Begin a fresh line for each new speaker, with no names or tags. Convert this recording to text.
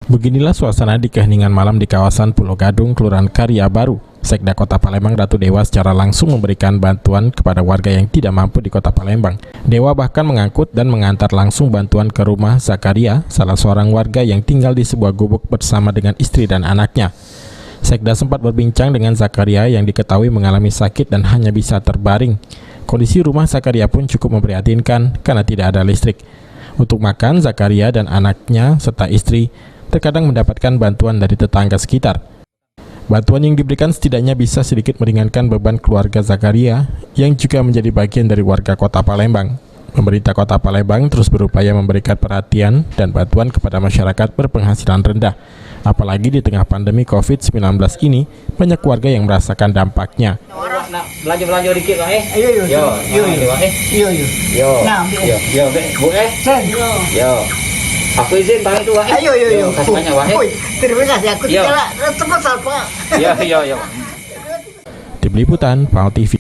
Beginilah suasana di keheningan malam di kawasan Pulau Gadung, Kelurahan Karya Baru. Sekda Kota Palembang Ratu Dewa secara langsung memberikan bantuan kepada warga yang tidak mampu di Kota Palembang. Dewa bahkan mengangkut dan mengantar langsung bantuan ke rumah Zakaria, salah seorang warga yang tinggal di sebuah gubuk bersama dengan istri dan anaknya. Sekda sempat berbincang dengan Zakaria yang diketahui mengalami sakit dan hanya bisa terbaring. Kondisi rumah Zakaria pun cukup memprihatinkan karena tidak ada listrik. Untuk makan, Zakaria dan anaknya serta istri terkadang mendapatkan bantuan dari tetangga sekitar. Bantuan yang diberikan setidaknya bisa sedikit meringankan beban keluarga Zakaria yang juga menjadi bagian dari warga Kota Palembang. Pemerintah Kota Palembang terus berupaya memberikan perhatian dan bantuan kepada masyarakat berpenghasilan rendah. Apalagi di tengah pandemi COVID-19 ini, banyak warga yang merasakan dampaknya.
Belanja dikit lah Yo. Aku izin bang itu Ayo. Kasih banyak
Terima kasih aku tidak tempat apa.
Yo.
Tim Liputan, PAL TV.